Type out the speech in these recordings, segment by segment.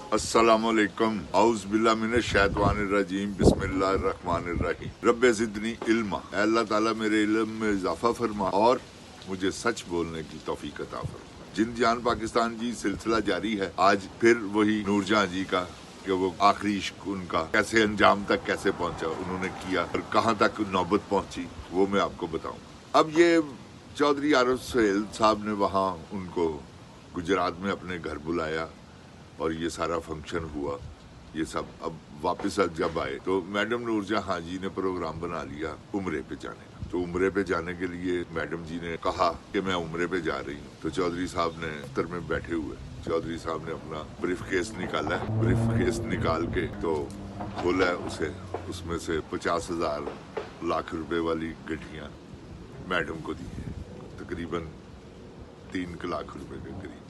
अस्सलामुअलैकुम औज़ बिल्लाह मिनश शैतानिर रजीम बिस्मिल्लाहिर रहमानिर रहीम रब्बे ज़िदनी इल्मा। अल्लाह ताला मेरे इल्म में इजाफा फरमा और मुझे सच बोलने की तौफीक अता फरमा। जिन जान पाकिस्तान जी सिलसिला जारी है। आज फिर वही नूरजहां जी का कि वो आखिरी इश्क उनका कैसे अंजाम तक कैसे पहुंचा, उन्होंने किया और कहाँ तक नौबत पहुंची, वो मैं आपको बताऊं। अब ये चौधरी आरिफ सुहेल साहब ने वहाँ उनको गुजरात में अपने घर बुलाया और ये सारा फंक्शन हुआ। ये सब अब वापस जब आए तो मैडम नूरजहां जी ने प्रोग्राम बना लिया उम्रे पे जाने का। तो उम्रे पे जाने के लिए मैडम जी ने कहा कि मैं उम्रे पे जा रही हूँ। तो चौधरी साहब ने दफ्तर में बैठे हुए चौधरी साहब ने अपना ब्रीफ केस निकाला। ब्रीफ केस निकाल के तो खोला उसे, उसमें से 50,000 लाख रुपए वाली गड्डियाँ मैडम को दी है, तकरीबन 3 लाख रुपए के करीब,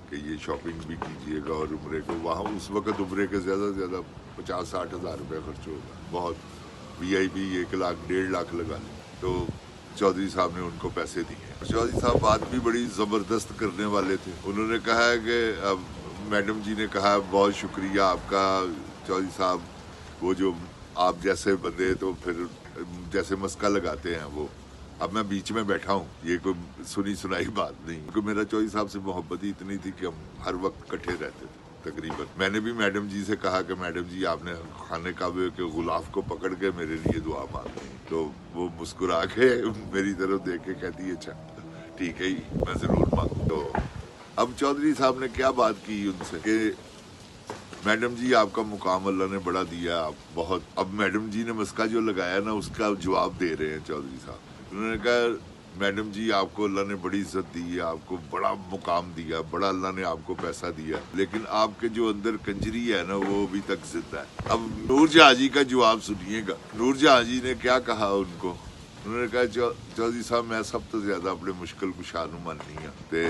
कि ये शॉपिंग भी कीजिएगा और उम्रे को। वहाँ उस वक्त उम्रे के ज़्यादा से ज़्यादा 50-60 हज़ार रुपये खर्च होगा, बहुत VIP 1 लाख 1.5 लाख लगा लें। तो चौधरी साहब ने उनको पैसे दिए। चौधरी साहब बात भी बड़ी ज़बरदस्त करने वाले थे। उन्होंने कहा है कि अब मैडम जी ने कहा बहुत शुक्रिया आपका चौधरी साहब, वो जो आप जैसे बंदे तो फिर जैसे मस्का लगाते हैं वो। अब मैं बीच में बैठा हूँ, ये कोई सुनी सुनाई बात नहीं, क्योंकि मेरा चौधरी साहब से मोहब्बत ही इतनी थी कि हम हर वक्त इकट्ठे रहते थे तकरीबन। मैंने भी मैडम जी से कहा कि मैडम जी आपने खाने काबे के गुलाफ को पकड़ के मेरे लिए दुआ मांगी। तो वो मुस्कुरा के मेरी तरफ देख के कहती है अच्छा ठीक है, मैं जरूर मांगू। तो अब चौधरी साहब ने क्या बात की उनसे कि मैडम जी आपका मुकाम अल्लाह ने बड़ा दिया, आप बहुत। अब मैडम जी ने मस्का जो लगाया ना उसका जवाब दे रहे हैं चौधरी साहब। उन्होंने कहा मैडम जी आपको अल्लाह ने बड़ी इज्जत दी है, आपको बड़ा मुकाम दिया, बड़ा अल्लाह ने आपको पैसा दिया, लेकिन आपके जो अंदर कंजरी है ना वो अभी तक जिंदा है। अब नूरजहां जी का जवाब सुनिएगा। नूरजहां जी ने क्या कहा उनको, उन्होंने कहा चौधरी साहब मैं सब तो ज्यादा अपने मुश्किल कुशा नूं मननी हां ते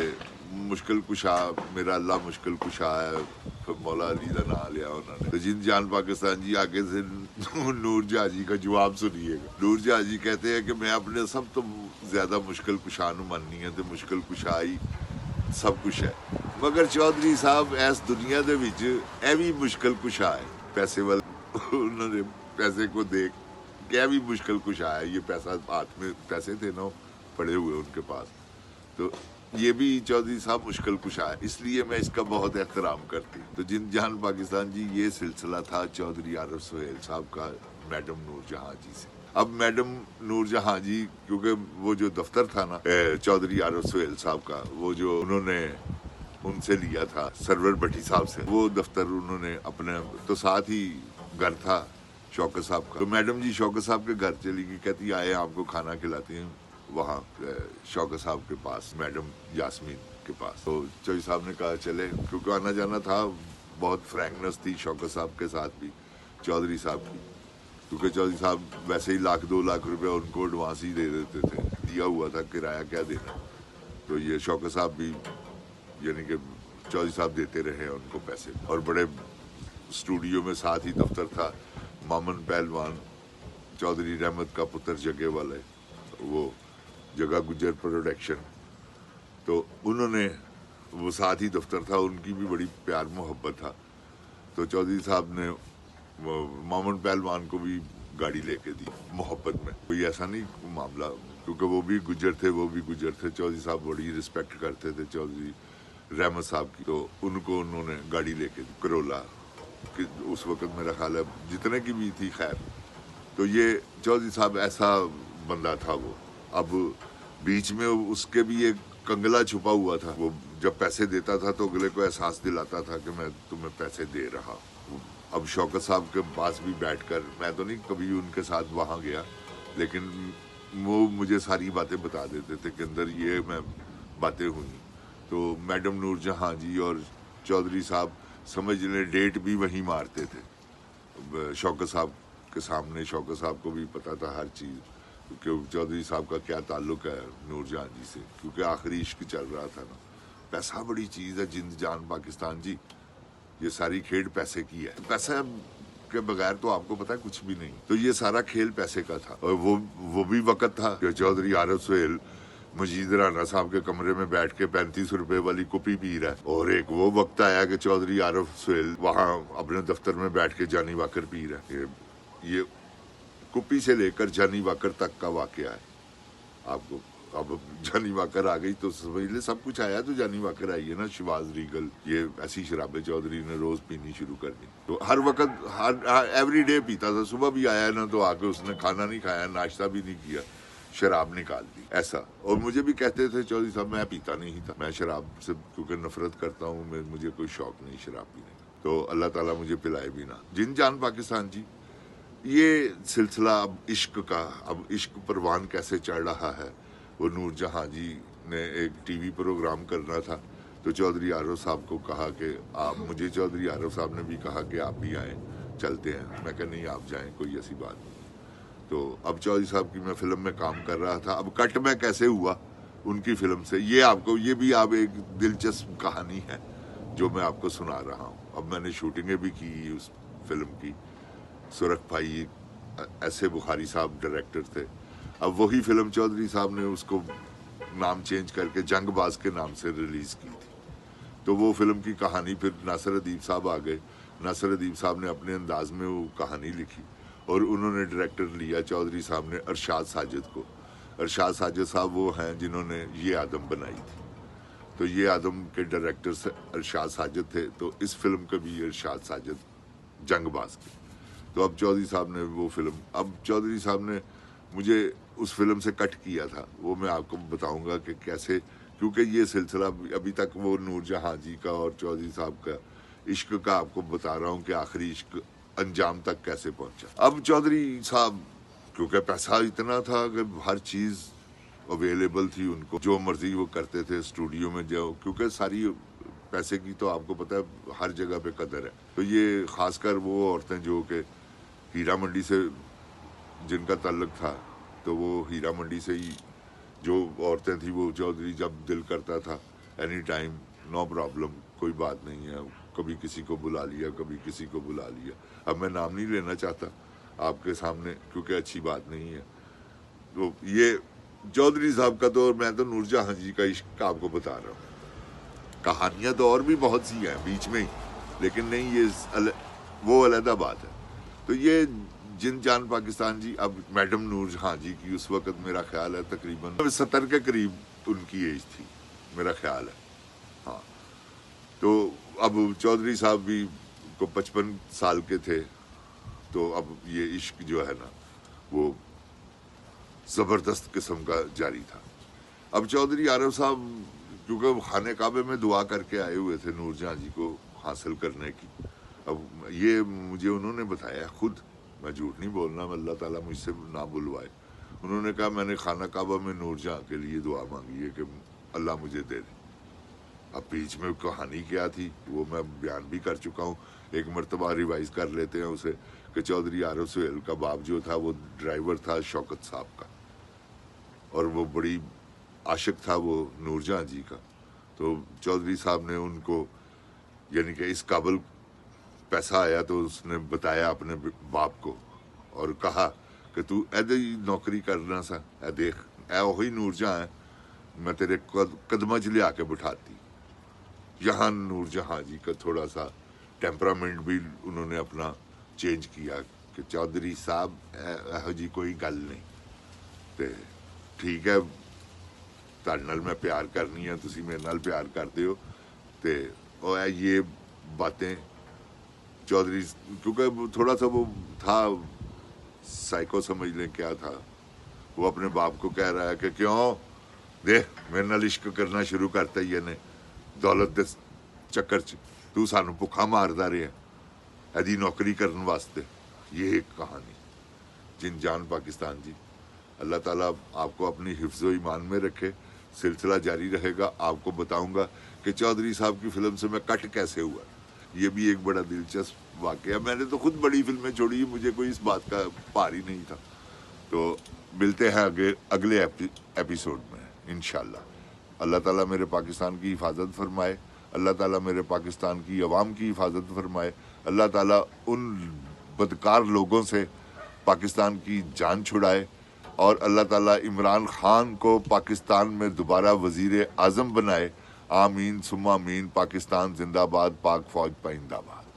मुश्किल कुशा मेरा अल्लाह मुश्किल कुशा है, फिर मौला अली का नाम लिया उन्होंने। तो जिन जान पाकिस्तान जी आगे से नूरजहां जी का जवाब सुनिएगा। नूरजहां जी कहते हैं कि मैं अपने सब तो ज्यादा मुश्किल कुशा नूं मननी है, तो मुश्किल कुशा ही सब कुछ है, मगर चौधरी साहब इस दुनिया दे विच ए भी मुश्किल कुशा है। पैसे वाले उन्होंने पैसे को देख क्या भी मुश्किल कुशा है, ये पैसा हाथ में पैसे थे ना पड़े हुए उनके पास, तो ये भी चौधरी साहब मुश्किल कुशा है, इसलिए मैं इसका बहुत एहतराम करती हूँ। तो जिन जान पाकिस्तान जी ये सिलसिला था चौधरी आरिफ सुहेल साहब का मैडम नूरजहां जी से। अब मैडम नूरजहां जी क्योंकि वो जो दफ्तर था ना चौधरी आरिफ सुहेल साहब का, वो जो उन्होंने उनसे लिया था सरवर भट्टी साहब से, वो दफ्तर उन्होंने अपने तो साथ ही घर था शौकत साहब का। तो मैडम जी शौकत साहब के घर चली गई, कहती आए आपको खाना खिलाती हैं वहाँ शौकत साहब के पास, मैडम यास्मीन के पास। तो चौधरी साहब ने कहा चले, क्योंकि आना जाना था, बहुत फ्रैंकनेस थी शौकत साहब के साथ भी चौधरी साहब की, क्योंकि चौधरी साहब वैसे ही 1-2 लाख रुपया उनको एडवांस ही दे देते थे, दिया हुआ था, किराया क्या देना। तो ये शौकत साहब भी यानी कि चौधरी साहब देते रहे उनको पैसे, और बड़े स्टूडियो में साथ ही दफ्तर था मामन पहलवान चौधरी रहमत का पुत्र जगह वाले, वो जगह गुजर प्रोडक्शन, तो उन्होंने वो साथ ही दफ्तर था, उनकी भी बड़ी प्यार मोहब्बत था। तो चौधरी साहब ने मामन पहलवान को भी गाड़ी लेके दी मोहब्बत में, कोई ऐसा नहीं मामला, क्योंकि वो भी गुजर थे, वो भी गुजर थे। चौधरी साहब बड़ी रिस्पेक्ट करते थे चौधरी रहमत साहब की, तो उनको उन्होंने गाड़ी लेके दी करोला कि उस वक्त मेरा ख्याल है जितने की भी थी, खैर। तो ये चौधरी साहब ऐसा बंदा था वो। अब बीच में उसके भी एक कंगला छुपा हुआ था, वो जब पैसे देता था तो अगले को एहसास दिलाता था कि मैं तुम्हें पैसे दे रहा हूँ। अब शौकत साहब के पास भी बैठकर, मैं तो नहीं कभी उनके साथ वहाँ गया, लेकिन वो मुझे सारी बातें बता देते थे कि अंदर ये मैं बातें हुई। तो मैडम नूरजहां जी और चौधरी साहब समझ लें डेट भी वहीं मारते थे शौकत साहब के सामने। शौकत साहब को भी पता था हर चीज़, क्योंकि चौधरी साहब का क्या ताल्लुक है नूरजहां जी से, क्योंकि आखिरी इश्क चल रहा था ना। पैसा बड़ी चीज़ है जिंद जान पाकिस्तान जी, ये सारी खेल पैसे की है। पैसा के बगैर तो आपको पता है कुछ भी नहीं। तो ये सारा खेल पैसे का था, और वो भी वक्त था कि चौधरी आरिफ सुहेल مجید رانا صاحب کے کمرے میں بیٹھ کے 35 روپے والی کپی پی رہا ہے، اور ایک وہ وقت آیا کہ چودھری عارف سہیل وہاں اپنے دفتر میں بیٹھ کے جانی واکر پی رہا ہے۔ یہ کپی سے لے کر جانی واکر تک کا واقعہ ہے۔ آپ کو اب جانی واکر آ گئی تو سمجھ لے سب کچھ آیا تو جانی واکر آئی ہے نا۔ شواز ریگل یہ ایسی شرابیں چودھری نے روز پینی شروع کر دی، تو ہر وقت ایوری ڈے پیتا تھا۔ صبح بھی آیا نا تو آ کے اس نے کھانا نہیں کھایا، ناشتہ بھی نہیں کیا، شراب نکال دی ایسا۔ اور مجھے بھی کہتے تھے چودھری صاحب میں پیتا نہیں تھا، میں شراب سے کیونکہ نفرت کرتا ہوں، مجھے کوئی شوق نہیں شراب پینے کا، تو اللہ تعالیٰ مجھے پلائے بھی نہ۔ جن جان پاکستان جی، یہ سلسلہ اب عشق کا، اب عشق پروان کیسے چڑھ رہا ہے۔ وہ نور جہاں جی نے ایک ٹی وی پروگرام کرنا تھا تو چودھری عارف صاحب کو کہا کہ آپ، مجھے چودھری عارف صاحب نے بھی کہا کہ آپ بھی آئیں، چلتے ہیں۔ میں کہا نہیں آپ جائیں، کوئی ایسی بات نہیں۔ تو اب چودھری صاحب کی میں فلم میں کام کر رہا تھا، اب کٹ میں کیسے ہوا ان کی فلم سے، یہ آپ کو، یہ بھی آپ ایک دلچسپ کہانی ہے جو میں آپ کو سنا رہا ہوں۔ اب میں نے شوٹنگیں بھی کی اس فلم کی، سرخ بھائی ایسے بخاری صاحب ڈائریکٹر تھے۔ اب وہی فلم چودھری صاحب نے اس کو نام چینج کر کے جنگ باز کے نام سے ریلیز کی تھی، تو وہ فلم کی کہانی پھر ناصر ادیب صاحب آ گئے۔ ناصر ادیب صاحب نے اپنے انداز میں وہ کہانی لکھی اور انہوں نے ڈائریکٹر لیا چودھری صاحب نے ارشاد ساجد کو۔ ارشاد ساجد صاحب وہ ہیں جنہوں نے یہ آدم بنائی تھی، تو یہ آدم کے ڈائریکٹر سے ارشاد ساجد تھے، تو اس فلم کا بھی ارشاد ساجد جنگ باز کے۔ تو اب چودھری صاحب نے وہ فلم، اب چودھری صاحب نے مجھے اس فلم سے کٹ کیا تھا، وہ میں آپ کو بتاؤں گا کہ کیسے، کیونکہ یہ سلسلہ ابھی تک وہ نور جہاں جی کا اور چودھری صاحب کا عشق کا آپ کو بتا رہا ہوں کہ آخری عشق انجام تک کیسے پہنچا۔ اب چودھری صاحب کیونکہ پیسہ اتنا تھا کہ ہر چیز اویلیبل تھی ان کو، جو مرضی وہ کرتے تھے اسٹوڈیو میں جاؤ، کیونکہ ساری پیسے کی تو آپ کو پتہ ہے ہر جگہ پہ قدر ہے۔ تو یہ خاص کر وہ عورتیں جو کہ ہیرا منڈی سے جن کا تعلق تھا، تو وہ ہیرا منڈی سے ہی جو عورتیں تھیں، وہ چودھری جب دل کرتا تھا اینی ٹائم نو پرابلم، کوئی بات نہیں ہے، کبھی کسی کو بلا لیا، کبھی کسی کو بلا لیا۔ اب میں نام نہیں لینا چاہتا آپ کے سامنے کیونکہ اچھی بات نہیں ہے۔ تو یہ چودھری صاحب کا تو، میں تو نور جہاں جی کا عشق آپ کو بتا رہا ہوں، کہانیاں تو اور بھی بہت سی ہیں بیچ میں ہی، لیکن نہیں، یہ وہ علیحدہ بات ہے۔ تو یہ جن جان پاکستان جی، اب میڈم نور جہاں جی کی اس وقت میرا خیال ہے تقریباً 70 کے قریب ان کی ایج تھی، میرا خیال ہے، ہاں۔ تو اب چودھری صاحب بھی کو 55 سال کے تھے، تو اب یہ عشق جو ہے نا وہ زبردست قسم کا جاری تھا۔ اب چودھری عارف صاحب کیونکہ خانہ کعبے میں دعا کر کے آئے ہوئے تھے نور جہاں جی کو حاصل کرنے کی، اب یہ مجھے انہوں نے بتایا خود، میں جھوٹ نہیں بولنا، اللہ تعالیٰ مجھ سے نہ بلوائے۔ انہوں نے کہا میں نے خانہ کعبہ میں نور جہاں کے لیے دعا مانگی ہے کہ اللہ مجھے دے دے۔ اب بیچ میں کہانی کیا تھی وہ میں بیان بھی کر چکا ہوں، ایک مرتبہ ریوائز کر لیتے ہیں اسے، کہ چودھری عارف سہیل کا باپ جو تھا وہ ڈرائیور تھا شوکت صاحب کا، اور وہ بڑی عاشق تھا وہ نور جہاں جی کا۔ تو چودھری صاحب نے ان کو، یعنی کہ اس قابل پیسہ آیا تو اس نے بتایا اپنے باپ کو اور کہا کہ تو ایدے ہی نوکری کرنا سا، اے دیکھ اے وہی نور جہاں ہے، میں تیرے قدمہ چ لیا کے بٹھاتی۔ یہاں نور جہاں جی کا تھوڑا سا ٹیمپرامنٹ بھی انہوں نے اپنا چینج کیا کہ چودھری صاحب ایہو جی کوئی گل نہیں، تے ٹھیک ہے تہاڈے نال میں پیار کرنی ہے، تسی میرے نال پیار کرتے ہو، تے اور یہ باتیں چودھری، کیونکہ تھوڑا سا وہ تھا سائیکو سمجھ لیں کیا تھا، وہ اپنے باپ کو کہہ رہا ہے کہ کیوں دیکھ میرے نال عشق کرنا شروع کرتا ہی نے دولت دے چکر چ، تو سانو بھکھا ماردا رہے ایدی نوکری کرن واسطے۔ یہ ایک کہانی جن جان پاکستان جی، اللہ تعالیٰ آپ کو اپنی حفظ و ایمان میں رکھے، سلسلہ جاری رہے گا۔ آپ کو بتاؤں گا کہ چودھری صاحب کی فلم سے میں کٹ کیسے ہوا، یہ بھی ایک بڑا دلچسپ واقعہ۔ میں نے تو خود بڑی فلمیں چھوڑی، مجھے کوئی اس بات کا پار ہی نہیں تھا۔ تو ملتے ہیں اگلے ایپیسوڈ میں انشاءاللہ۔ اللہ تعالیٰ میرے پاکستان کی حفاظت فرمائے، اللہ تعالیٰ میرے پاکستان کی عوام کی حفاظت فرمائے، اللہ تعالیٰ ان بدکار لوگوں سے پاکستان کی جان چھڑائے اور اللہ تعالیٰ عمران خان کو پاکستان میں دوبارہ وزیر اعظم بنائے. آمین ثم آمین. پاکستان زندہ باد. پاک فوج پائندہ باد.